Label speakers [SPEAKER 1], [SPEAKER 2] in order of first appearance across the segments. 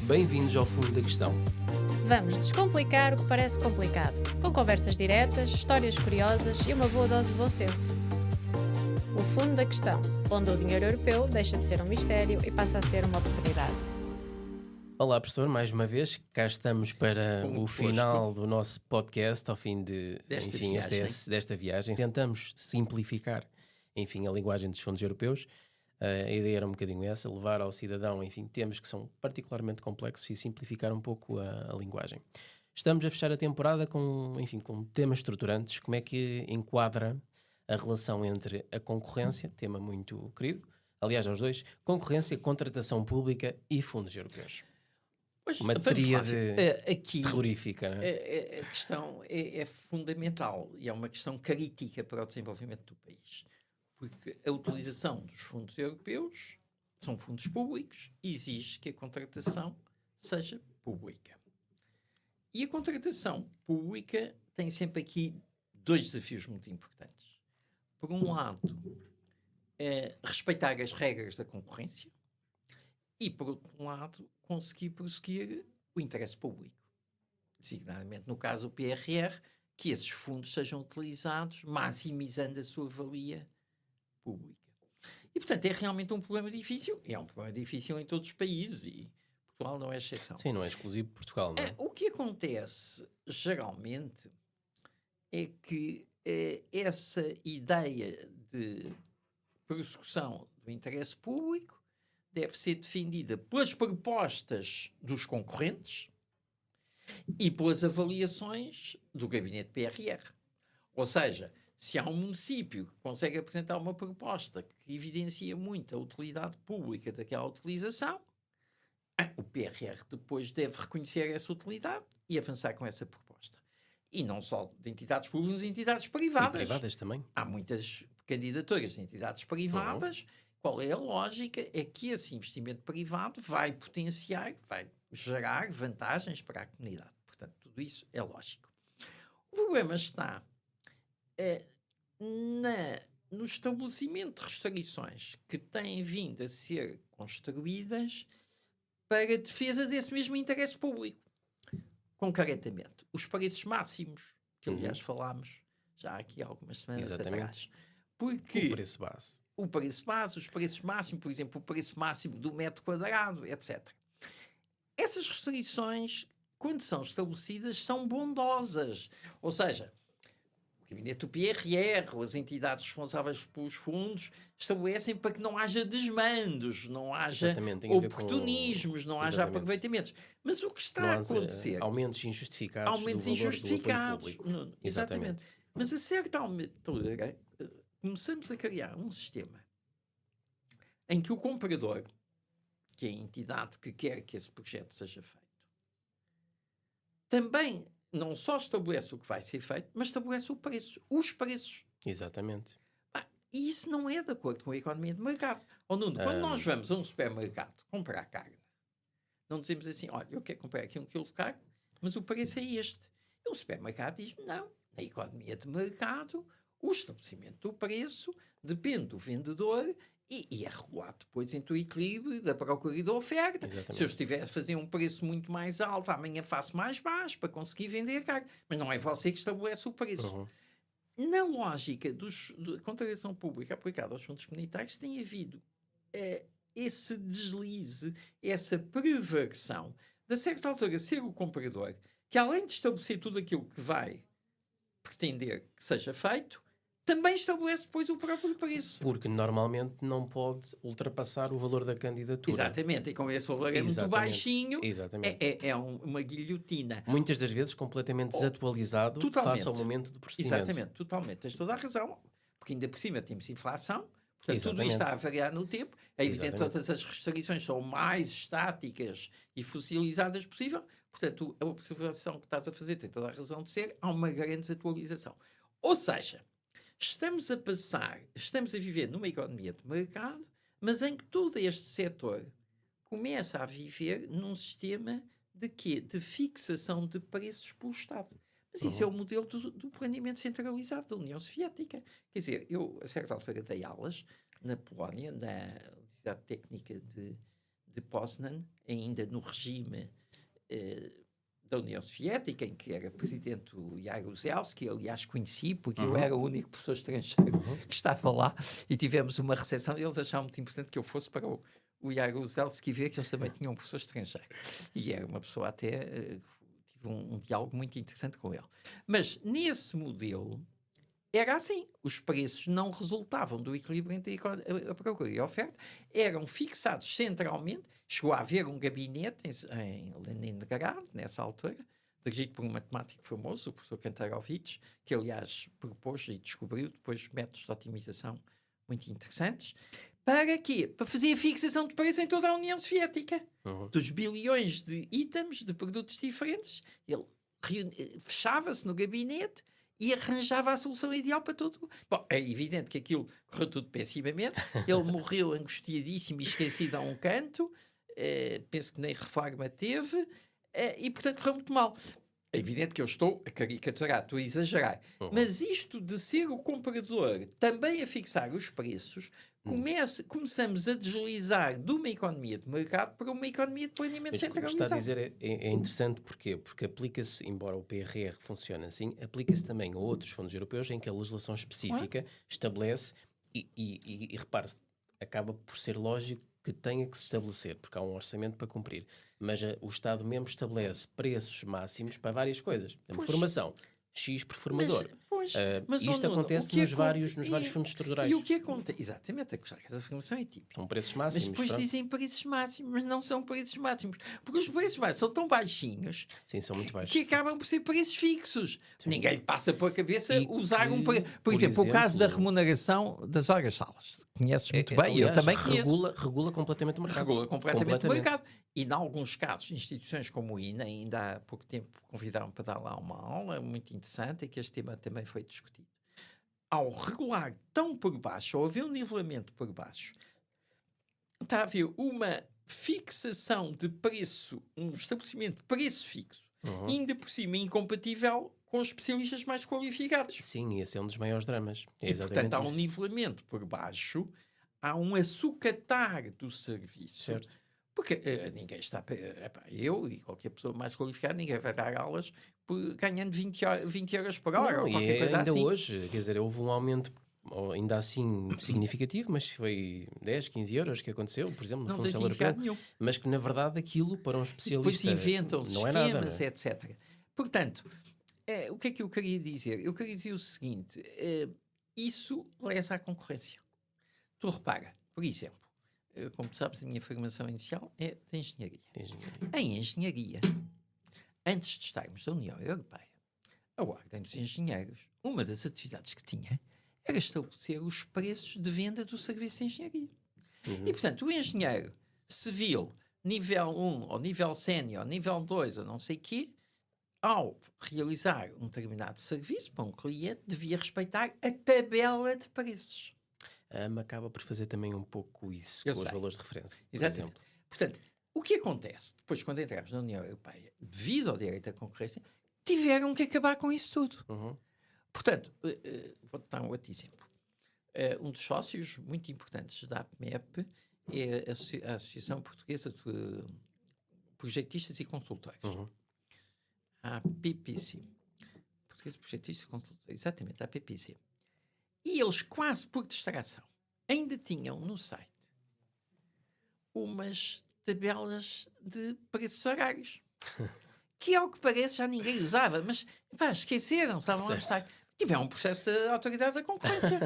[SPEAKER 1] Bem-vindos ao fundo da questão.
[SPEAKER 2] Vamos descomplicar o que parece complicado, com conversas diretas, histórias curiosas e uma boa dose de bom senso. O fundo da questão, onde o dinheiro europeu deixa de ser um mistério e passa a ser uma possibilidade.
[SPEAKER 1] Olá, professor, mais uma vez, cá estamos para
[SPEAKER 3] Com
[SPEAKER 1] o
[SPEAKER 3] gosto.
[SPEAKER 1] final do nosso podcast, ao fim
[SPEAKER 3] Desta
[SPEAKER 1] desta viagem. Tentamos simplificar, enfim, a linguagem dos fundos europeus. A ideia era um bocadinho essa, levar ao cidadão, enfim, temas que são particularmente complexos e simplificar um pouco a linguagem. Estamos a fechar a temporada com temas estruturantes. Como é que enquadra a relação entre a concorrência, tema muito querido, aliás, aos dois, concorrência, contratação pública e fundos europeus?
[SPEAKER 3] Pois,
[SPEAKER 1] Uma
[SPEAKER 3] vamos lá
[SPEAKER 1] tríade
[SPEAKER 3] ver. Aqui
[SPEAKER 1] terrorífica, não é?
[SPEAKER 3] a questão é fundamental e é uma questão crítica para o desenvolvimento do país. Porque a utilização dos fundos europeus são fundos públicos e exige que a contratação seja pública. E a contratação pública tem sempre aqui dois desafios muito importantes. Por um lado, respeitar as regras da concorrência e, por outro lado, conseguir prosseguir o interesse público. Designadamente, no caso do PRR, que esses fundos sejam utilizados, maximizando a sua valia pública. E, portanto, é realmente um problema difícil, e é um problema difícil em todos os países, e Portugal não é exceção.
[SPEAKER 1] Sim, não é exclusivo de Portugal, não é?
[SPEAKER 3] O que acontece, geralmente, é que essa ideia de prossecução do interesse público deve ser defendida pelas propostas dos concorrentes e pelas avaliações do gabinete PRR. Ou seja, se há um município que consegue apresentar uma proposta que evidencia muito a utilidade pública daquela utilização, o PRR depois deve reconhecer essa utilidade e avançar com essa proposta. E não só de entidades públicas, mas de entidades privadas.
[SPEAKER 1] E privadas também.
[SPEAKER 3] Há muitas candidaturas de entidades privadas. Qual é a lógica? É que esse investimento privado vai potenciar, vai gerar vantagens para a comunidade. Portanto, tudo isso é lógico. O problema está no estabelecimento de restrições que têm vindo a ser construídas para a defesa desse mesmo interesse público. Concretamente, os preços máximos, que aliás falámos já aqui há algumas semanas atrás. Porque
[SPEAKER 1] o preço base.
[SPEAKER 3] O preço base, os preços máximos, por exemplo, o preço máximo do metro quadrado, etc. Essas restrições, quando são estabelecidas, são bondosas. Ou seja, o gabinete do PRR ou as entidades responsáveis pelos fundos estabelecem para que não haja desmandos, não haja oportunismos, não haja aproveitamentos. Mas o que está a acontecer...
[SPEAKER 1] Aumentos injustificados do valor do apoio público.
[SPEAKER 3] Exatamente. Mas a certa altura começamos a criar um sistema em que o comprador, que é a entidade que quer que esse projeto seja feito, também não só estabelece o que vai ser feito, mas estabelece o preço, os preços.
[SPEAKER 1] Exatamente.
[SPEAKER 3] E isso não é de acordo com a economia de mercado. Nuno, quando nós vamos a um supermercado comprar carne, não dizemos assim, olha, eu quero comprar aqui 1 quilo de carne, mas o preço é este. E o supermercado diz, não, na economia de mercado, o estabelecimento do preço depende do vendedor e é regulado depois entre o equilíbrio da procura e da oferta.
[SPEAKER 1] Exatamente.
[SPEAKER 3] Se eu estivesse a fazer um preço muito mais alto, amanhã faço mais baixo para conseguir vender a carne. Mas não é você que estabelece o preço. Na lógica da contratação pública aplicada aos fundos comunitários tem havido esse deslize, essa perversão de, a certa altura, ser o comprador que, além de estabelecer tudo aquilo que vai pretender que seja feito, também estabelece depois o próprio preço.
[SPEAKER 1] Porque normalmente não pode ultrapassar o valor da candidatura.
[SPEAKER 3] Exatamente, e como esse valor é muito baixinho, é uma guilhotina.
[SPEAKER 1] Muitas das vezes completamente desatualizado face ao momento do procedimento.
[SPEAKER 3] Exatamente, totalmente. Tens toda a razão, porque ainda por cima temos inflação, portanto tudo isto está a variar no tempo. É evidente que todas as restrições são mais estáticas e fossilizadas possível, portanto a observação que estás a fazer tem toda a razão de ser, há uma grande desatualização. Ou seja, estamos a viver numa economia de mercado, mas em que todo este setor começa a viver num sistema de quê? De fixação de preços pelo Estado. Mas isso é o modelo do planeamento centralizado da União Soviética. Quer dizer, eu, a certa altura, dei aulas na Polónia, na Universidade Técnica de de Poznan, ainda no regime da União Soviética, em que era presidente o Jaruzelski, aliás conheci, porque eu era o único professor estrangeiro que estava lá, e tivemos uma recepção, eles achavam muito importante que eu fosse para o Jaruzelski ver que eles também tinham um professor estrangeiro. E era uma pessoa até, tive um diálogo muito interessante com ele. Mas nesse modelo, era assim, os preços não resultavam do equilíbrio entre a procura e a oferta, eram fixados centralmente. Chegou a haver um gabinete em Leningrad, nessa altura, dirigido por um matemático famoso, o professor Kantarovich, que aliás propôs e descobriu depois métodos de otimização muito interessantes. Para quê? Para fazer a fixação de preço em toda a União Soviética. Dos bilhões de itens, de produtos diferentes, ele fechava-se no gabinete e arranjava a solução ideal para tudo. Bom, é evidente que aquilo correu tudo pessimamente. Ele morreu angustiadíssimo e esquecido a um canto. Penso que nem reforma teve. E, portanto, correu muito mal. É evidente que eu estou a caricaturar, estou a exagerar. Mas isto de ser o comprador também a fixar os preços, começamos a deslizar de uma economia de mercado para uma economia de planeamento centralizado.
[SPEAKER 1] O que está a dizer é interessante porquê? Porque aplica-se, embora o PRR funcione assim, aplica-se também a outros fundos europeus em que a legislação específica estabelece e repare-se, acaba por ser lógico que tenha que se estabelecer, porque há um orçamento para cumprir. Mas o Estado-membro estabelece preços máximos para várias coisas. Formação, X por formador. Mas isto acontece nos vários fundos estruturais.
[SPEAKER 3] E o que acontece? Exatamente, a formação é típica.
[SPEAKER 1] São preços máximos.
[SPEAKER 3] Mas depois dizem preços máximos, mas não são preços máximos. Porque os preços máximos são tão baixinhos.
[SPEAKER 1] Sim, são muito baixos.
[SPEAKER 3] Que acabam por ser preços fixos. Sim. Ninguém lhe passa pela cabeça usar um preço. Por exemplo, o caso da remuneração das horas-salas. Conheces muito bem, aliás, eu também conheço.
[SPEAKER 1] Regula completamente o mercado.
[SPEAKER 3] Regula completamente o mercado. E, em alguns casos, instituições como o INA, ainda há pouco tempo convidaram para dar lá uma aula muito interessante, em que este tema também foi discutido. Ao regular tão por baixo, ao haver um nivelamento por baixo, está a haver uma fixação de preço, um estabelecimento de preço fixo, ainda por cima incompatível com os especialistas mais qualificados.
[SPEAKER 1] Sim, esse é um dos maiores dramas.
[SPEAKER 3] E, portanto, há um nivelamento por baixo, há um açucatar do serviço.
[SPEAKER 1] Certo.
[SPEAKER 3] Porque ninguém está... eu e qualquer pessoa mais qualificada, ninguém vai dar aulas ganhando 20 euros por hora ou qualquer coisa
[SPEAKER 1] ainda
[SPEAKER 3] assim.
[SPEAKER 1] Hoje, quer dizer, houve um aumento ainda assim significativo, mas foi 10, 15 euros que aconteceu, por exemplo, no Fundo Social Europeu. Mas que, na verdade, aquilo para um especialista
[SPEAKER 3] depois inventam-se
[SPEAKER 1] não
[SPEAKER 3] esquemas,
[SPEAKER 1] é nada, não é?
[SPEAKER 3] etc. Portanto, o que é que eu queria dizer? Eu queria dizer o seguinte, isso lesa à concorrência. Tu repara, por exemplo, como tu sabes, a minha formação inicial é de engenharia. Em engenharia, antes de estarmos na União Europeia, a Ordem dos Engenheiros, uma das atividades que tinha era estabelecer os preços de venda do serviço de engenharia. E, portanto, o engenheiro civil, nível 1, ou nível sénior, nível 2, ou não sei o quê, ao realizar um determinado serviço para um cliente, devia respeitar a tabela de preços.
[SPEAKER 1] A AMA acaba por fazer também um pouco isso com os valores de referência, por exemplo.
[SPEAKER 3] Portanto, o que acontece depois, quando entramos na União Europeia, devido ao direito à concorrência, tiveram que acabar com isso tudo. Portanto, vou-te dar um outro exemplo. Um dos sócios muito importantes da APMEP é a Associação Portuguesa de Projetistas e Consultores. A PPC. Portuguesa de Projetistas e Consultores. Exatamente, a PPC. E eles, quase por distração, ainda tinham no site umas tabelas de preços horários. Que, ao que parece, já ninguém usava. Mas, esqueceram, estavam lá no site. Tiveram um processo de autoridade da concorrência.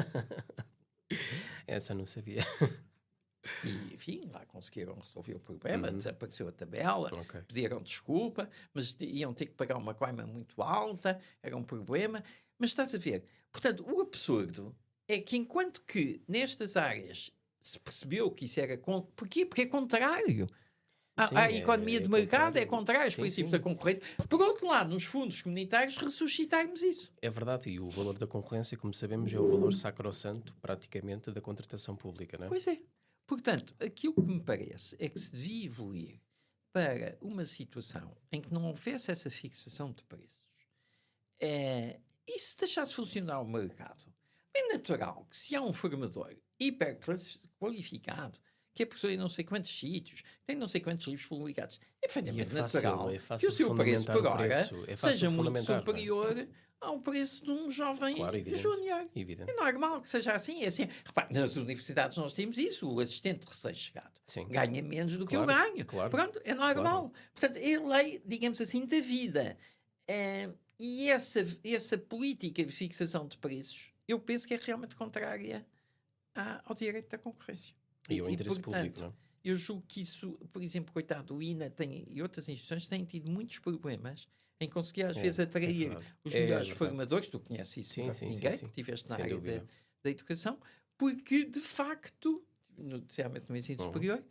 [SPEAKER 1] Essa não sabia.
[SPEAKER 3] E, enfim, lá conseguiram resolver o problema, desapareceu a tabela, pediram desculpa, mas iam ter que pagar uma coima muito alta, era um problema. Mas estás a ver, portanto, o absurdo é que enquanto que nestas áreas se percebeu que isso era... Porquê? Porque é contrário. A economia de mercado é contrária aos princípios da concorrência. Por outro lado, nos fundos comunitários, ressuscitarmos isso.
[SPEAKER 1] É verdade, e o valor da concorrência, como sabemos, é o valor sacrossanto, praticamente, da contratação pública, não é?
[SPEAKER 3] Pois é. Portanto, aquilo que me parece é que se devia evoluir para uma situação em que não houvesse essa fixação de preços. E se deixasse funcionar o mercado, é natural que se há um formador hiper qualificado que é professor em não sei quantos sítios, tem não sei quantos livros publicados. É perfeitamente
[SPEAKER 1] fácil,
[SPEAKER 3] natural
[SPEAKER 1] é
[SPEAKER 3] que
[SPEAKER 1] fácil
[SPEAKER 3] o seu preço
[SPEAKER 1] fundamentar
[SPEAKER 3] por
[SPEAKER 1] o
[SPEAKER 3] hora
[SPEAKER 1] preço, é fácil
[SPEAKER 3] seja muito
[SPEAKER 1] fundamentar, não é?
[SPEAKER 3] superior ao preço de um jovem
[SPEAKER 1] Claro, evidente,
[SPEAKER 3] júnior.
[SPEAKER 1] evidente.
[SPEAKER 3] É normal que seja assim. É assim. Repare, nas universidades nós temos isso. O assistente recém-chegado
[SPEAKER 1] Sim.
[SPEAKER 3] ganha menos do que eu
[SPEAKER 1] Claro,
[SPEAKER 3] ganho.
[SPEAKER 1] claro,
[SPEAKER 3] Pronto, é normal. Portanto, é lei, digamos assim, da vida. E essa política de fixação de preços, eu penso que é realmente contrária ao direito da concorrência.
[SPEAKER 1] E ao interesse
[SPEAKER 3] portanto,
[SPEAKER 1] público, não é?
[SPEAKER 3] eu julgo que isso, por exemplo, coitado, o INA e outras instituições têm tido muitos problemas em conseguir às vezes atrair
[SPEAKER 1] verdade.
[SPEAKER 3] os
[SPEAKER 1] É
[SPEAKER 3] melhores
[SPEAKER 1] verdade.
[SPEAKER 3] formadores. Tu conheces isso
[SPEAKER 1] Sim,
[SPEAKER 3] melhor
[SPEAKER 1] sim,
[SPEAKER 3] que
[SPEAKER 1] sim,
[SPEAKER 3] ninguém,
[SPEAKER 1] sim.
[SPEAKER 3] porque estiveste na
[SPEAKER 1] Sem
[SPEAKER 3] área
[SPEAKER 1] dúvida.
[SPEAKER 3] da educação, porque de facto, especialmente no ensino superior,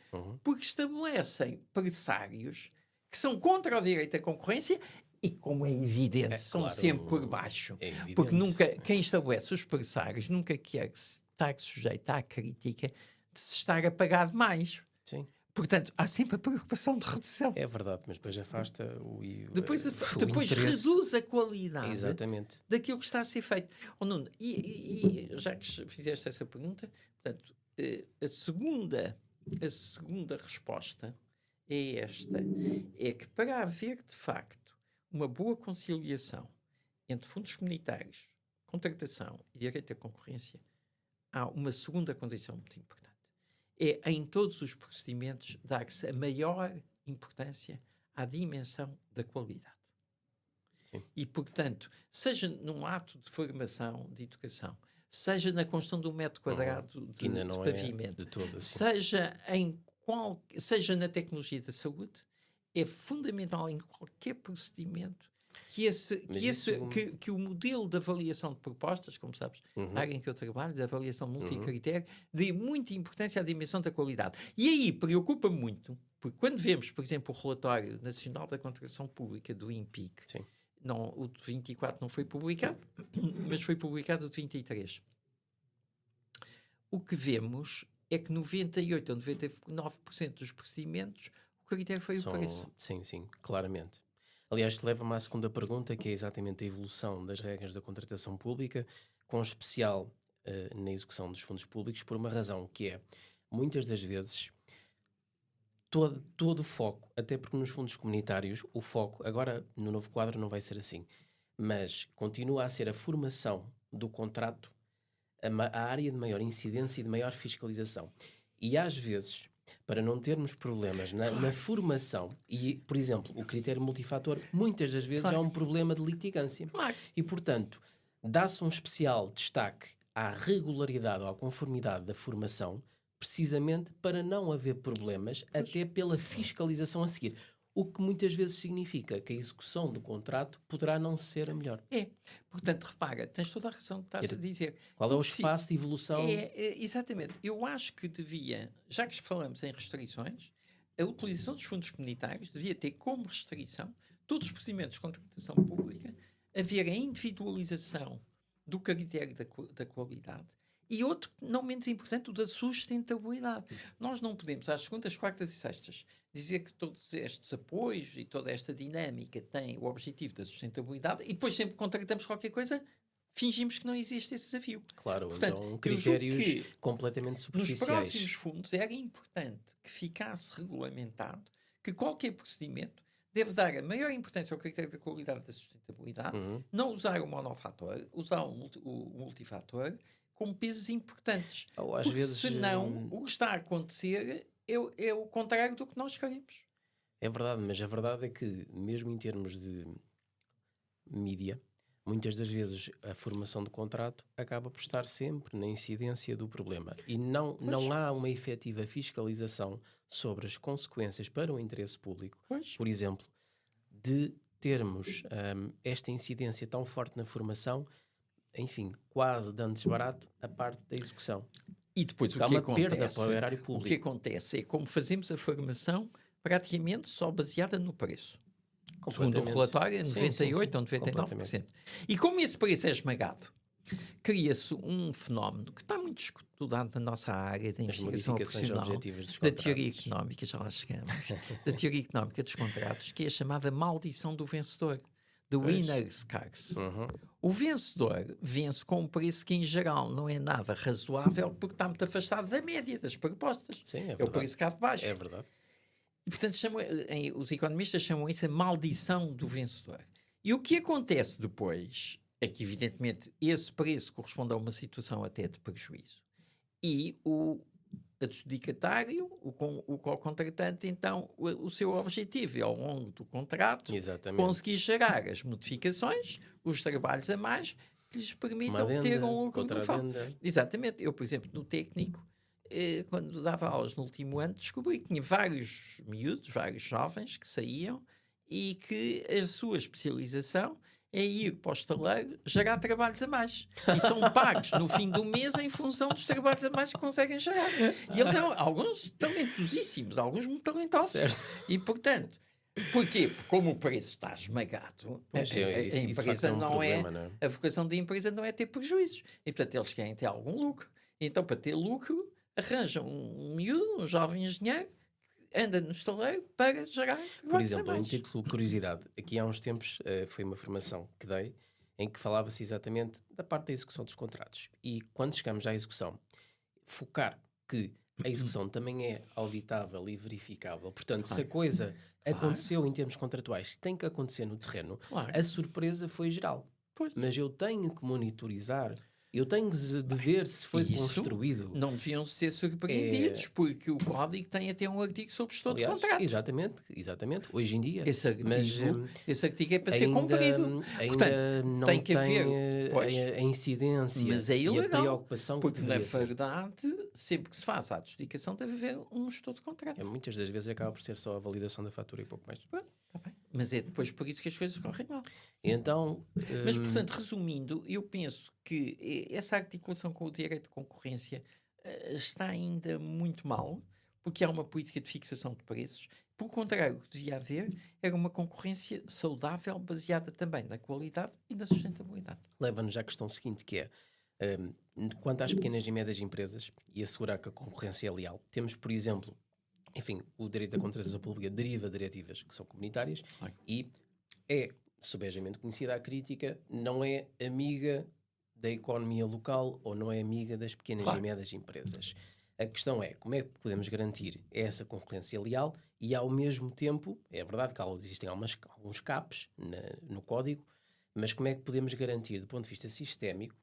[SPEAKER 3] porque estabelecem pressários que são contra o direito da concorrência e, como é evidente, são
[SPEAKER 1] claro,
[SPEAKER 3] sempre por baixo.
[SPEAKER 1] É evidente.
[SPEAKER 3] Porque quem estabelece os pressários nunca quer estar sujeito à crítica de se estar a pagar demais.
[SPEAKER 1] Sim,
[SPEAKER 3] Portanto, há sempre a preocupação de redução.
[SPEAKER 1] é verdade, mas depois afasta
[SPEAKER 3] Depois
[SPEAKER 1] interesse.
[SPEAKER 3] reduz a qualidade
[SPEAKER 1] Exatamente.
[SPEAKER 3] daquilo que está a ser feito. Oh, Nuno, e já que fizeste essa pergunta, portanto, a segunda resposta é esta: é que para haver de facto uma boa conciliação entre fundos comunitários, contratação e direito à concorrência, há uma segunda condição muito importante. É em todos os procedimentos dar-se a maior importância à dimensão da qualidade.
[SPEAKER 1] Sim.
[SPEAKER 3] E, portanto, seja num ato de formação, de educação, seja na construção de um metro quadrado
[SPEAKER 1] Que ainda
[SPEAKER 3] de
[SPEAKER 1] não é
[SPEAKER 3] pavimento,
[SPEAKER 1] de todo assim.
[SPEAKER 3] seja na tecnologia da saúde, é fundamental em qualquer procedimento que o modelo de avaliação de propostas, como sabes, na área em que eu trabalho, de avaliação multicritério, dê muita importância à dimensão da qualidade. E aí preocupa muito, porque quando vemos, por exemplo, o relatório nacional da contratação pública do INPIC,
[SPEAKER 1] Sim.
[SPEAKER 3] não, o de 24 não foi publicado, mas foi publicado o de 23. O que vemos é que 98% ou 99% dos procedimentos, o critério foi o preço.
[SPEAKER 1] Sim, sim, claramente. Aliás, isto leva-me à segunda pergunta, que é exatamente a evolução das regras da contratação pública, com especial na execução dos fundos públicos, por uma razão que é, muitas das vezes, todo o foco, até porque nos fundos comunitários, o foco, agora no novo quadro não vai ser assim, mas continua a ser a formação do contrato a área de maior incidência e de maior fiscalização. E às vezes, para não termos problemas na formação, e, por exemplo, o critério multifator, muitas das vezes é um problema de litigância.
[SPEAKER 3] Claro.
[SPEAKER 1] E, portanto, dá-se um especial destaque à regularidade ou à conformidade da formação, precisamente para não haver problemas, até pela fiscalização a seguir. O que muitas vezes significa que a execução do contrato poderá não ser a melhor.
[SPEAKER 3] Portanto, repara, tens toda a razão que estás a dizer.
[SPEAKER 1] Qual é o espaço de evolução?
[SPEAKER 3] Exatamente. Eu acho que devia, já que falamos em restrições, a utilização dos fundos comunitários devia ter como restrição todos os procedimentos de contratação pública, haver a individualização do critério da qualidade e outro, não menos importante, o da sustentabilidade. Nós não podemos, às segundas, quartas e sextas, dizer que todos estes apoios e toda esta dinâmica têm o objetivo da sustentabilidade e depois sempre que contratamos qualquer coisa, fingimos que não existe esse desafio.
[SPEAKER 1] Claro,
[SPEAKER 3] portanto,
[SPEAKER 1] então critérios completamente superficiais.
[SPEAKER 3] Nos próximos fundos era importante que ficasse regulamentado que qualquer procedimento deve dar a maior importância ao critério da qualidade e da sustentabilidade, não usar o monofator, usar o multifator como pesos importantes.
[SPEAKER 1] Ou às
[SPEAKER 3] porque
[SPEAKER 1] vezes,
[SPEAKER 3] senão o que está a acontecer é o contrário do que nós queremos.
[SPEAKER 1] É verdade, mas a verdade é que, mesmo em termos de mídia, muitas das vezes a formação de contrato acaba por estar sempre na incidência do problema. E não há uma efetiva fiscalização sobre as consequências para o interesse público. Por exemplo, de termos esta incidência tão forte na formação, enfim, quase dando desbarato a parte da execução.
[SPEAKER 3] E depois
[SPEAKER 1] há uma perda para o erário
[SPEAKER 3] o
[SPEAKER 1] público.
[SPEAKER 3] que acontece é como fazemos a formação praticamente só baseada no preço. Segundo o relatório, é 98% ou 99%. E como esse preço é esmagado, cria-se um fenómeno que está muito estudado na nossa área da investigação operacional, da teoria económica, já lá chegamos, da teoria económica dos contratos, que é a chamada maldição do vencedor. The
[SPEAKER 1] Pois.
[SPEAKER 3] winner scarce.
[SPEAKER 1] Uhum.
[SPEAKER 3] O vencedor vence com um preço que, em geral, não é nada razoável porque está muito afastado da média das propostas.
[SPEAKER 1] Sim, é
[SPEAKER 3] É o
[SPEAKER 1] verdade.
[SPEAKER 3] preço cá de baixo.
[SPEAKER 1] É verdade.
[SPEAKER 3] E, portanto, os economistas chamam isso a maldição do vencedor. E o que acontece depois é que, evidentemente, esse preço corresponde a uma situação até de prejuízo. E o adjudicatário, o contratante, então, o seu objetivo é, ao longo do contrato,
[SPEAKER 1] Exatamente.
[SPEAKER 3] conseguir gerar as modificações, os trabalhos a mais, que lhes permitam
[SPEAKER 1] Uma adenda,
[SPEAKER 3] ter um lucro
[SPEAKER 1] outra
[SPEAKER 3] no final.
[SPEAKER 1] adenda.
[SPEAKER 3] Exatamente. Eu, por exemplo, no técnico, quando dava aulas no último ano, descobri que tinha vários miúdos, vários jovens que saíam e que a sua especialização é ir para o estaleiro gerar trabalhos a mais. E são pagos no fim do mês em função dos trabalhos a mais que conseguem gerar. E eles são alguns talentosíssimos, alguns muito talentosos.
[SPEAKER 1] Certo.
[SPEAKER 3] E, portanto, porquê? Porque como o preço está esmagado,
[SPEAKER 1] Pois,
[SPEAKER 3] a
[SPEAKER 1] isso de facto
[SPEAKER 3] empresa
[SPEAKER 1] é um
[SPEAKER 3] não é...
[SPEAKER 1] problema, não é?
[SPEAKER 3] A vocação da empresa não é ter prejuízos. E, portanto, eles querem ter algum lucro. Então, para ter lucro, arranjam um miúdo, um jovem engenheiro, anda no estaleiro para gerar
[SPEAKER 1] Por
[SPEAKER 3] trabalhos a
[SPEAKER 1] exemplo, em
[SPEAKER 3] mais.
[SPEAKER 1] título de curiosidade, aqui há uns tempos foi uma formação que dei em que falava-se exatamente da parte da execução dos contratos. E quando chegamos à execução, focar que a execução também é auditável e verificável. Portanto, se a coisa aconteceu em termos contratuais, tem que acontecer no terreno,
[SPEAKER 3] Claro.
[SPEAKER 1] a surpresa foi geral.
[SPEAKER 3] Pois.
[SPEAKER 1] Mas eu tenho que monitorizar, eu tenho de ver se foi
[SPEAKER 3] Isso
[SPEAKER 1] construído.
[SPEAKER 3] não deviam ser surpreendidos, porque o código tem até um artigo sobre gestor de
[SPEAKER 1] Aliás,
[SPEAKER 3] contratos.
[SPEAKER 1] exatamente, hoje em dia.
[SPEAKER 3] Esse artigo,
[SPEAKER 1] Mas,
[SPEAKER 3] esse artigo é para ser cumprido.
[SPEAKER 1] ainda
[SPEAKER 3] Portanto,
[SPEAKER 1] não
[SPEAKER 3] tem que haver,
[SPEAKER 1] a incidência
[SPEAKER 3] mas é
[SPEAKER 1] e a
[SPEAKER 3] ilegal,
[SPEAKER 1] preocupação
[SPEAKER 3] porque
[SPEAKER 1] que
[SPEAKER 3] na
[SPEAKER 1] deveria ter.
[SPEAKER 3] verdade, sempre que se faz a adjudicação, deve haver um gestor de contrato.
[SPEAKER 1] Muitas das vezes acaba por ser só a validação da fatura e pouco mais.
[SPEAKER 3] Pronto, tá bem. Mas é depois por isso que as coisas correm mal.
[SPEAKER 1] Então,
[SPEAKER 3] Mas, portanto, resumindo, eu penso que essa articulação com o direito de concorrência está ainda muito mal, porque há uma política de fixação de preços. Por contrário, o que devia haver era uma concorrência saudável, baseada também na qualidade e na sustentabilidade.
[SPEAKER 1] leva-nos à questão seguinte, que é, quanto às pequenas e médias empresas e assegurar que a concorrência é leal, temos, por exemplo, enfim, o direito da contratação pública deriva de diretivas que são comunitárias e é subejamente conhecida a crítica, não é amiga da economia local ou não é amiga das pequenas e médias empresas. A questão é como é que podemos garantir essa concorrência leal e, ao mesmo tempo, é verdade que existem alguns capes no código, mas como é que podemos garantir, do ponto de vista sistémico,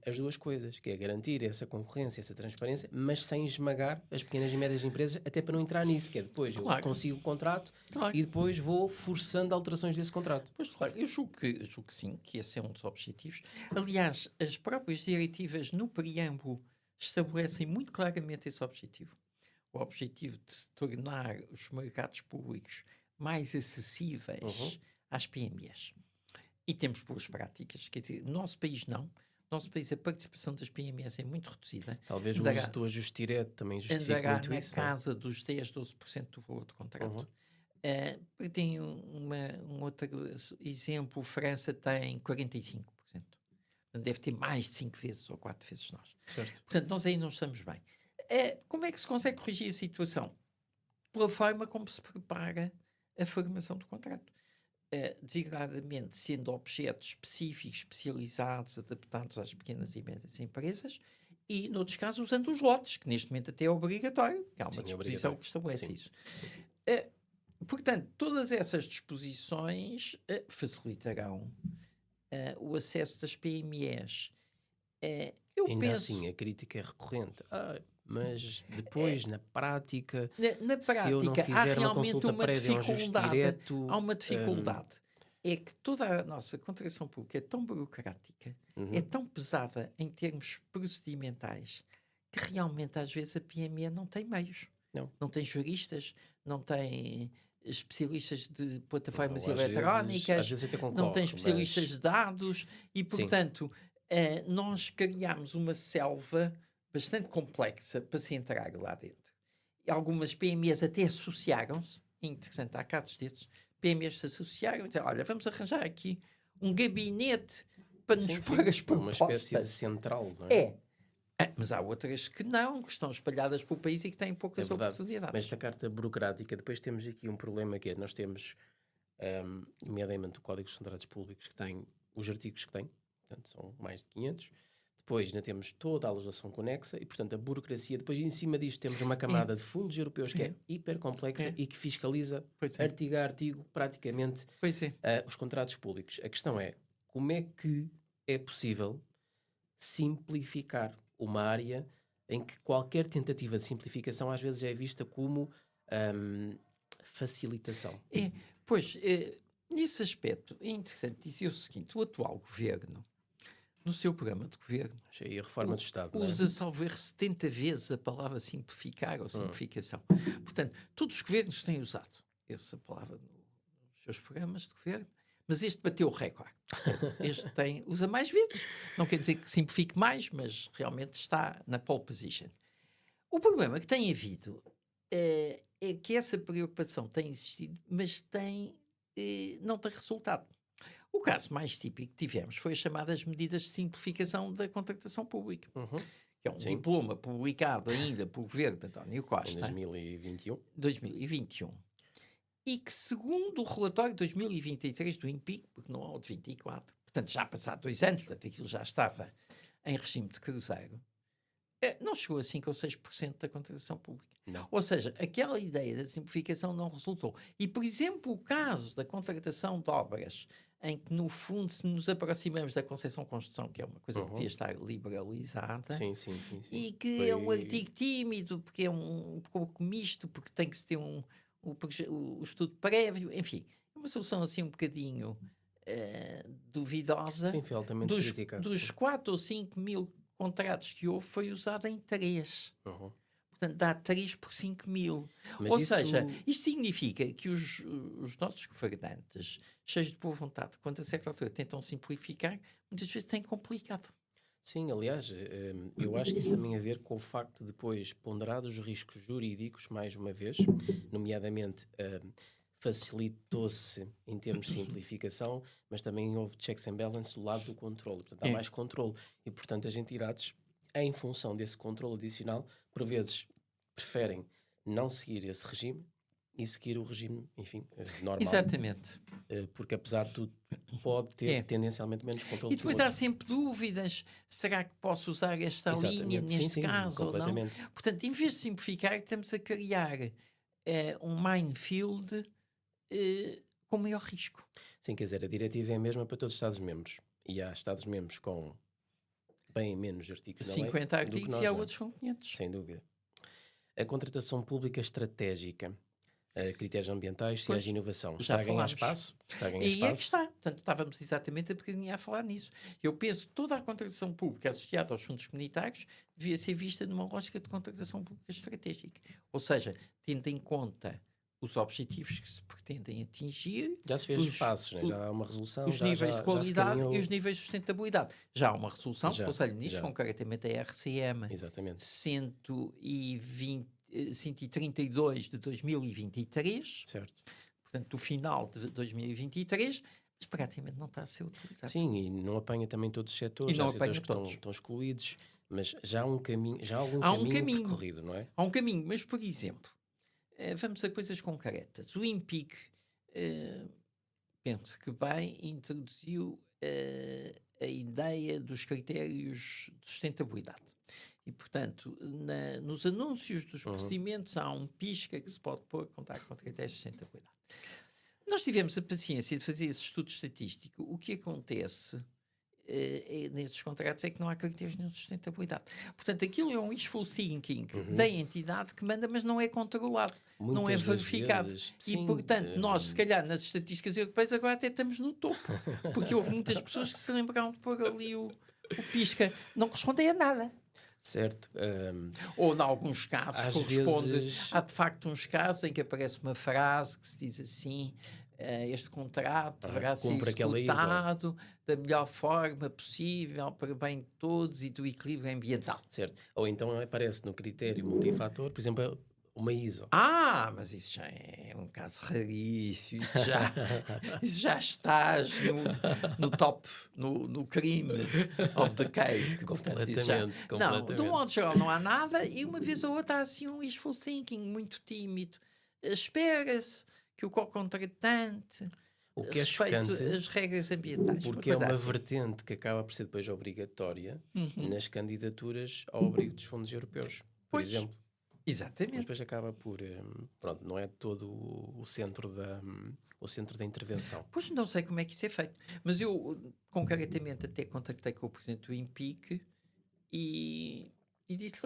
[SPEAKER 1] as duas coisas, que é garantir essa concorrência, essa transparência, mas sem esmagar as pequenas e médias empresas, até para não entrar nisso, que é depois eu consigo o contrato e depois vou forçando alterações desse contrato.
[SPEAKER 3] Pois, claro, eu julgo que sim, que esse é um dos objetivos. Aliás, as próprias diretivas no preâmbulo estabelecem muito claramente esse objetivo. O objetivo de tornar os mercados públicos mais acessíveis às PMEs. E temos boas práticas, quer dizer, no nosso país não. No nosso país a participação das PMEs é muito reduzida.
[SPEAKER 1] Talvez o uso do ajuste direto também justifique
[SPEAKER 3] andará
[SPEAKER 1] muito
[SPEAKER 3] na
[SPEAKER 1] isso.
[SPEAKER 3] casa dos 10, 12% do valor do contrato. Tem um outro exemplo, França tem 45%. Deve ter mais de 5 vezes ou 4 vezes nós.
[SPEAKER 1] Certo.
[SPEAKER 3] Portanto, nós aí não estamos bem. Como é que se consegue corrigir a situação? Pela forma como se prepara a formação do contrato. Designadamente sendo objetos específicos, especializados, adaptados às pequenas e médias empresas, e, noutros casos, usando os lotes, que neste momento até é obrigatório, que há uma disposição que estabelece isso. Portanto, todas essas disposições facilitarão o acesso das PMEs.
[SPEAKER 1] Ainda assim, a crítica é recorrente. Mas depois, na prática, se eu não
[SPEAKER 3] há
[SPEAKER 1] fizer uma
[SPEAKER 3] realmente
[SPEAKER 1] consulta
[SPEAKER 3] uma
[SPEAKER 1] prévia, um ajuste
[SPEAKER 3] dificuldade.
[SPEAKER 1] direto...
[SPEAKER 3] Há uma dificuldade. É que toda a nossa contratação pública é tão burocrática, é tão pesada em termos procedimentais, que realmente às vezes a PME não tem meios. Não tem juristas, não tem especialistas de plataformas eletrónicas,
[SPEAKER 1] às vezes até concordo,
[SPEAKER 3] não tem especialistas de dados e, portanto, nós criamos uma selva bastante complexa para se entrar lá dentro. E algumas PMEs até associaram-se, interessante, há casos desses, PMEs se associaram e disseram, olha, vamos arranjar aqui um gabinete para nos pôr as propostas.
[SPEAKER 1] Uma espécie de central, não é?
[SPEAKER 3] Mas há outras que não, que estão espalhadas pelo país e que têm poucas oportunidades.
[SPEAKER 1] Mas esta carta burocrática, depois temos aqui um problema que é, nós temos nomeadamente o Código dos Contratos Públicos, que tem os artigos que tem, portanto são mais de 500. Depois ainda temos toda a legislação conexa e, portanto, a burocracia. Depois, em cima disto, temos uma camada de fundos europeus que é hiper complexa e que fiscaliza artigo a artigo praticamente os contratos públicos. A questão é, como é que é possível simplificar uma área em que qualquer tentativa de simplificação às vezes é vista como facilitação?
[SPEAKER 3] Nesse aspecto é interessante dizer o seguinte: o atual governo, no seu programa de governo,
[SPEAKER 1] e a reforma do Estado,
[SPEAKER 3] usa, salvo erro, 70 vezes a palavra simplificar ou simplificação. Portanto, todos os governos têm usado essa palavra nos seus programas de governo, mas este bateu o recorde. Este usa mais vezes. Não quer dizer que simplifique mais, mas realmente está na pole position. O problema que tem havido é que essa preocupação tem existido, mas não tem resultado. O caso mais típico que tivemos foi as chamadas medidas de simplificação da contratação pública, que é um diploma publicado ainda pelo governo de António Costa
[SPEAKER 1] em
[SPEAKER 3] 2021. E que, segundo o relatório de 2023 do INPIC, porque não há o de 24, portanto já passado 2 anos, portanto aquilo já estava em regime de cruzeiro, não chegou a 5 ou 6% da contratação pública.
[SPEAKER 1] Não.
[SPEAKER 3] Ou seja, aquela ideia da simplificação não resultou. E, por exemplo, o caso da contratação de obras, em que, no fundo, se nos aproximamos da concessão-construção, que é uma coisa que devia estar liberalizada,
[SPEAKER 1] sim.
[SPEAKER 3] e que é um artigo tímido, porque é um pouco misto, porque tem que se ter o estudo prévio, enfim, é uma solução assim um bocadinho duvidosa.
[SPEAKER 1] Sim, foi altamente criticado.
[SPEAKER 3] Dos 4 ou 5 mil contratos que houve, foi usado em 3. Portanto, dá 3 por 5 mil.
[SPEAKER 1] Mas
[SPEAKER 3] ou seja, isto significa que os nossos governantes, cheios de boa vontade, quando a certa altura tentam simplificar, muitas vezes têm complicado.
[SPEAKER 1] Sim, aliás, eu acho que isso também tem a ver com o facto de depois ponderar os riscos jurídicos, mais uma vez, nomeadamente facilitou-se em termos de simplificação, mas também houve checks and balances do lado do controle. Portanto, há mais controle. E, portanto, as entidades, em função desse controle adicional, por vezes preferem não seguir esse regime e seguir o regime, enfim, normal.
[SPEAKER 3] Exatamente.
[SPEAKER 1] Porque, apesar de tudo, pode ter tendencialmente menos controle.
[SPEAKER 3] E depois há sempre dúvidas. Será que posso usar esta linha neste caso ou não? Portanto, em vez de simplificar, estamos a criar um minefield com maior risco.
[SPEAKER 1] Sim, quer dizer, a diretiva é a mesma para todos os Estados-membros. E há Estados-membros com bem menos artigos da lei
[SPEAKER 3] 50 artigos e há outros com 500.
[SPEAKER 1] Sem dúvida. A contratação pública estratégica, critérios ambientais, ciência e inovação. Está a ganhar espaço?
[SPEAKER 3] E é que está. Portanto, estávamos exatamente a bocadinho a falar nisso. Eu penso que toda a contratação pública associada aos fundos comunitários devia ser vista numa lógica de contratação pública estratégica. Ou seja, tendo em conta os objetivos que se pretendem atingir.
[SPEAKER 1] Já se fez os passos, né? Já há uma resolução.
[SPEAKER 3] Os níveis de qualidade e os níveis de sustentabilidade. Já há uma resolução do Conselho de Ministros, concretamente a RCM 132 de 2023.
[SPEAKER 1] Certo.
[SPEAKER 3] Portanto, do final de 2023, mas praticamente não está a ser utilizado.
[SPEAKER 1] Sim, e não apanha também todos os setores. Há setores que estão excluídos, mas já há um caminho, caminho percorrido, não é?
[SPEAKER 3] Há um caminho, mas, por exemplo, vamos a coisas concretas. O INPIC, penso que bem, introduziu a ideia dos critérios de sustentabilidade. E, portanto, nos anúncios dos procedimentos há um pisca que se pode pôr contar com critérios de sustentabilidade. Nós tivemos a paciência de fazer esse estudo estatístico. O que acontece nestes contratos é que não há critérios de sustentabilidade. Portanto, aquilo é um wishful thinking da entidade que manda, mas não é controlado, não é verificado.
[SPEAKER 1] Vezes,
[SPEAKER 3] e, portanto, nós, se calhar, nas estatísticas europeias, agora até estamos no topo, porque houve muitas pessoas que se lembraram de pôr ali o pisca. Não correspondem a nada.
[SPEAKER 1] Certo.
[SPEAKER 3] Ou, em alguns casos, corresponde. Há, de facto, uns casos em que aparece uma frase que se diz assim: este contrato deverá ser executado da melhor forma possível para o bem de todos e do equilíbrio ambiental.
[SPEAKER 1] Certo. Ou então aparece no critério multifator, por exemplo, uma ISO.
[SPEAKER 3] Mas isso já é um caso raríssimo. Isso já estás no top, no crime of the cake.
[SPEAKER 1] Completamente.
[SPEAKER 3] Não, de um modo geral não há nada, e uma vez ou outra há assim um wishful thinking muito tímido. Espera-se que o co-contratante
[SPEAKER 1] O que é
[SPEAKER 3] respeito
[SPEAKER 1] chocante,
[SPEAKER 3] às regras ambientais.
[SPEAKER 1] porque é
[SPEAKER 3] coisa
[SPEAKER 1] uma
[SPEAKER 3] assim.
[SPEAKER 1] vertente que acaba por ser depois obrigatória
[SPEAKER 3] Uhum.
[SPEAKER 1] nas candidaturas ao abrigo dos fundos europeus, por
[SPEAKER 3] Pois,
[SPEAKER 1] exemplo. Mas
[SPEAKER 3] exatamente.
[SPEAKER 1] depois acaba por, pronto, não é todo o centro o centro da intervenção.
[SPEAKER 3] Pois não sei como é que isso é feito. Mas eu, concretamente, até contactei com o presidente do INPIC e disse-lhe,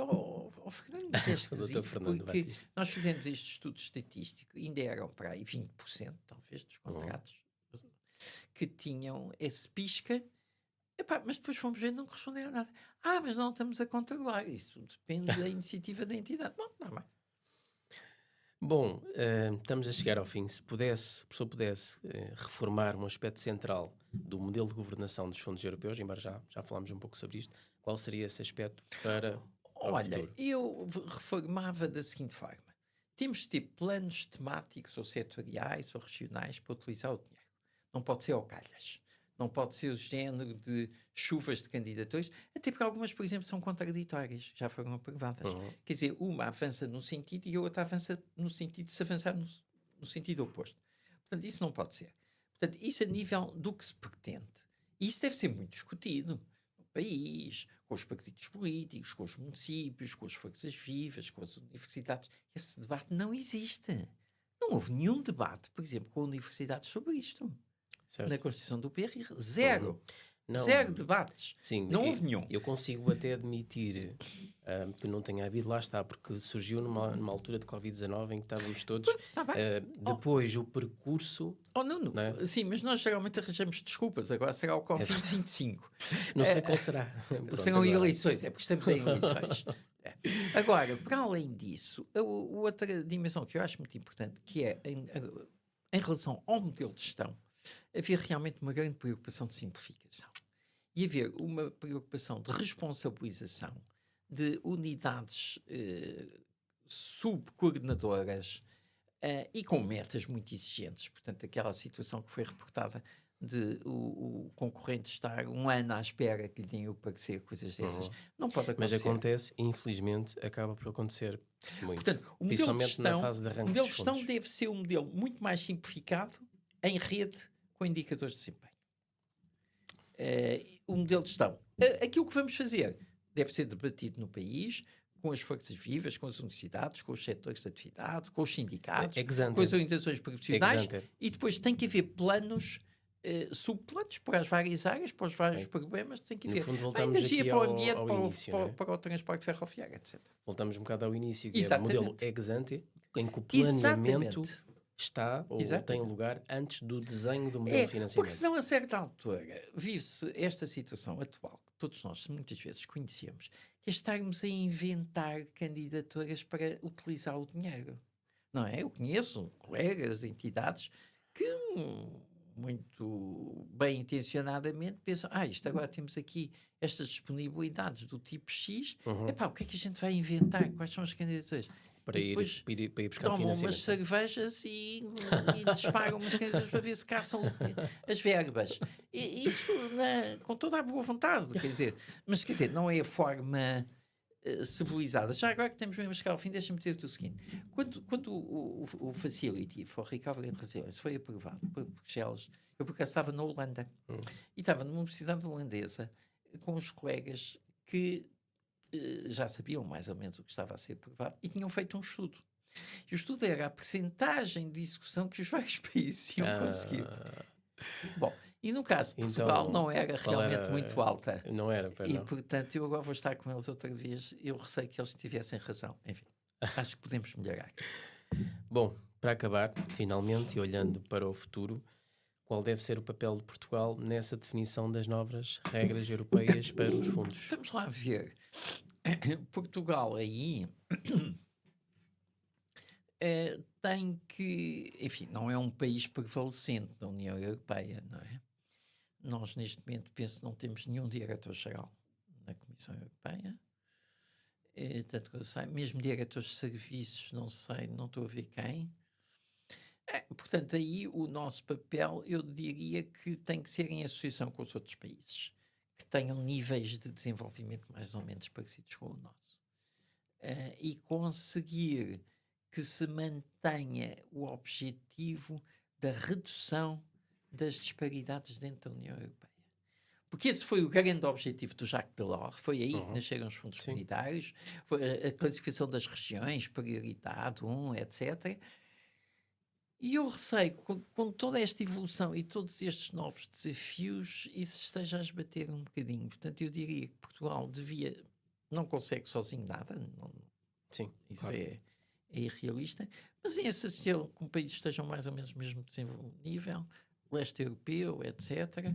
[SPEAKER 3] Fernando, mas é
[SPEAKER 1] O Dr.
[SPEAKER 3] esquisito,
[SPEAKER 1] Fernando
[SPEAKER 3] porque
[SPEAKER 1] Batista.
[SPEAKER 3] nós fizemos este estudo estatístico, ainda eram para aí 20%, talvez, dos contratos que tinham esse pisca. Epá, mas depois fomos ver, não corresponderam a nada. Mas não estamos a controlar. Isso depende da iniciativa da entidade. Bom, está bem.
[SPEAKER 1] Bom, estamos a chegar ao fim. Se o professor pudesse reformar um aspecto central do modelo de governação dos fundos europeus, embora já falámos um pouco sobre isto, qual seria esse aspecto para o
[SPEAKER 3] Olha,
[SPEAKER 1] futuro?
[SPEAKER 3] eu reformava da seguinte forma. Temos de ter planos temáticos ou setoriais ou regionais para utilizar o dinheiro. Não pode ser ao calhas. Não pode ser o género de chuvas de candidaturas, até porque algumas, por exemplo, são contraditórias, já foram aprovadas. Quer dizer, uma avança num sentido e a outra avança no sentido de se avançar no sentido oposto. Portanto, isso não pode ser. Portanto, isso a nível do que se pretende. E isso deve ser muito discutido no país, com os partidos políticos, com os municípios, com as forças vivas, com as universidades. Esse debate não existe. Não houve nenhum debate, por exemplo, com universidades sobre isto.
[SPEAKER 1] Certo?
[SPEAKER 3] Na Constituição do PRR, zero.
[SPEAKER 1] Não,
[SPEAKER 3] Zero debates.
[SPEAKER 1] sim,
[SPEAKER 3] Não houve nenhum.
[SPEAKER 1] Eu consigo até admitir que não tenha havido, lá está, porque surgiu numa altura de Covid-19 em que estávamos todos.
[SPEAKER 3] Tá bem.
[SPEAKER 1] Depois, o percurso.
[SPEAKER 3] Não.
[SPEAKER 1] Não é?
[SPEAKER 3] Sim, mas nós geralmente arranjamos desculpas. Agora será o Covid-25.
[SPEAKER 1] Não sei qual será. Pronto,
[SPEAKER 3] Serão
[SPEAKER 1] agora.
[SPEAKER 3] eleições, é porque estamos em eleições. Agora, para além disso, a outra dimensão que eu acho muito importante, que é em relação ao modelo de gestão, haver realmente uma grande preocupação de simplificação e haver uma preocupação de responsabilização de unidades subcoordenadoras e com metas muito exigentes. Portanto, aquela situação que foi reportada de o concorrente estar um ano à espera que lhe deem o parecer, coisas dessas, não pode acontecer.
[SPEAKER 1] Mas acontece, infelizmente, acaba por acontecer muito.
[SPEAKER 3] Portanto, o modelo de
[SPEAKER 1] Principalmente na
[SPEAKER 3] gestão,
[SPEAKER 1] fase de
[SPEAKER 3] o
[SPEAKER 1] arranque
[SPEAKER 3] modelo de
[SPEAKER 1] dos
[SPEAKER 3] gestão
[SPEAKER 1] fundos.
[SPEAKER 3] deve ser um modelo muito mais simplificado em rede com indicadores de desempenho. O modelo de gestão. Aquilo que vamos fazer deve ser debatido no país, com as forças vivas, com as universidades, com os setores de atividade, com os sindicatos, com as orientações profissionais, e depois tem que haver planos, subplanos para as várias áreas, para os vários problemas, tem que
[SPEAKER 1] No
[SPEAKER 3] haver
[SPEAKER 1] fundo,
[SPEAKER 3] a
[SPEAKER 1] voltamos
[SPEAKER 3] energia,
[SPEAKER 1] aqui
[SPEAKER 3] para o ambiente,
[SPEAKER 1] ao
[SPEAKER 3] para,
[SPEAKER 1] início, não é?
[SPEAKER 3] para o transporte ferroviário, etc.
[SPEAKER 1] Voltamos um bocado ao início, que é o
[SPEAKER 3] Exatamente.
[SPEAKER 1] modelo ex ante, em que o planeamento
[SPEAKER 3] Exatamente.
[SPEAKER 1] está ou tem
[SPEAKER 3] Exatamente.
[SPEAKER 1] lugar antes do desenho do modelo de
[SPEAKER 3] Porque
[SPEAKER 1] financiamento.
[SPEAKER 3] senão a certa altura vive-se esta situação atual, que todos nós muitas vezes conhecemos, que é estarmos a inventar candidaturas para utilizar o dinheiro. Não é? Eu conheço colegas, entidades que muito bem intencionadamente pensam, isto agora temos aqui estas disponibilidades do tipo X, o que é que a gente vai inventar? Quais são as candidaturas?
[SPEAKER 1] Para ir buscar
[SPEAKER 3] Tomam umas
[SPEAKER 1] financiamento.
[SPEAKER 3] cervejas e disparam umas candidaturas para ver se caçam as verbas. E isso com toda a boa vontade, mas não é a forma civilizada. Já agora que temos mesmo a chegar ao fim, deixa-me dizer-te o seguinte: quando o Facility for Recovery and Resilience foi aprovado por Bruxelas, eu por acaso estava na Holanda e estava numa universidade holandesa com os colegas que já sabiam mais ou menos o que estava a ser aprovado e tinham feito um estudo. E o estudo era a percentagem de execução que os vários países iam conseguir. Bom, e no caso de Portugal não era realmente muito alta.
[SPEAKER 1] Não era,
[SPEAKER 3] E portanto eu agora vou estar com eles outra vez. Eu receio que eles tivessem razão. Enfim, acho que podemos melhorar.
[SPEAKER 1] Bom, para acabar, finalmente, e olhando para o futuro, qual deve ser o papel de Portugal nessa definição das novas regras europeias para os fundos?
[SPEAKER 3] Vamos lá ver. Portugal aí tem que... Enfim, não é um país prevalecente da União Europeia, não é? Nós, neste momento, penso que não temos nenhum diretor-geral na Comissão Europeia. Tanto que eu sei, mesmo diretores de serviços, não sei, não estou a ver quem. Portanto, aí o nosso papel, eu diria que tem que ser em associação com os outros países, que tenham níveis de desenvolvimento mais ou menos parecidos com o nosso. E conseguir que se mantenha o objetivo da redução das disparidades dentro da União Europeia. Porque esse foi o grande objetivo do Jacques Delors, foi aí que nasceram os fundos comunitários, foi a classificação das regiões, prioridade 1, etc. E eu receio que com toda esta evolução e todos estes novos desafios, isso esteja a esbater um bocadinho. Portanto, eu diria que Portugal não consegue sozinho nada,
[SPEAKER 1] Sim,
[SPEAKER 3] isso
[SPEAKER 1] claro.
[SPEAKER 3] é irrealista, mas em associação com países que estejam mais ou menos no mesmo nível, leste europeu, etc.,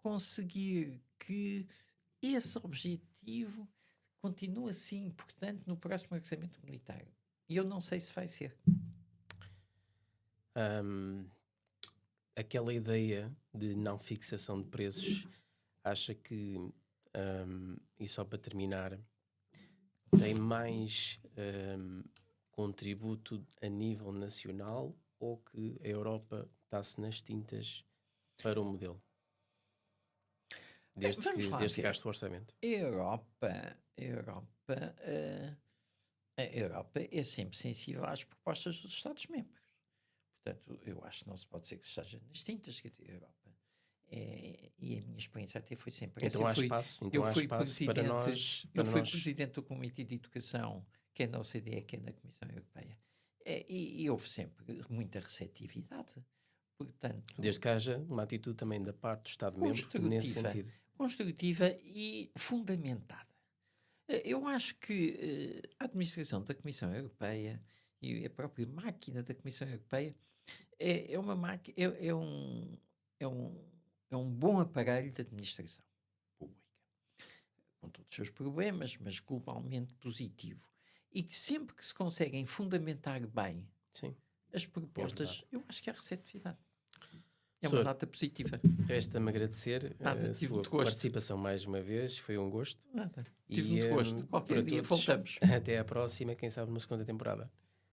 [SPEAKER 3] conseguir que esse objetivo continue assim importante no próximo orçamento comunitário. E eu não sei se vai ser.
[SPEAKER 1] Aquela ideia de não fixação de preços, acha que, e só para terminar, tem mais contributo a nível nacional ou que a Europa está-se nas tintas para o modelo? Desde
[SPEAKER 3] vamos lá
[SPEAKER 1] que
[SPEAKER 3] ver.
[SPEAKER 1] gaste o orçamento.
[SPEAKER 3] A Europa é sempre sensível às propostas dos Estados-membros. Portanto, eu acho que não se pode dizer que se esteja nas tintas, que a Europa. E a minha experiência até foi sempre essa.
[SPEAKER 1] Então há espaço para nós.
[SPEAKER 3] Eu fui presidente do Comitê de Educação, quer na OCDE, quer na Comissão Europeia. E houve sempre muita receptividade. Portanto,
[SPEAKER 1] Desde que haja uma atitude também da parte do Estado-membro nesse sentido.
[SPEAKER 3] Construtiva e fundamentada. Eu acho que a administração da Comissão Europeia e a própria máquina da Comissão Europeia é uma máquina, é um bom aparelho de administração pública, com todos os seus problemas, mas globalmente positivo. E que sempre que se conseguem fundamentar bem as propostas, eu acho que há receptividade. É uma nota positiva.
[SPEAKER 1] Resta-me agradecer a sua participação mais uma vez. Foi um gosto.
[SPEAKER 3] Tive muito gosto. Qualquer dia voltamos.
[SPEAKER 1] Até à próxima, quem sabe, numa segunda temporada.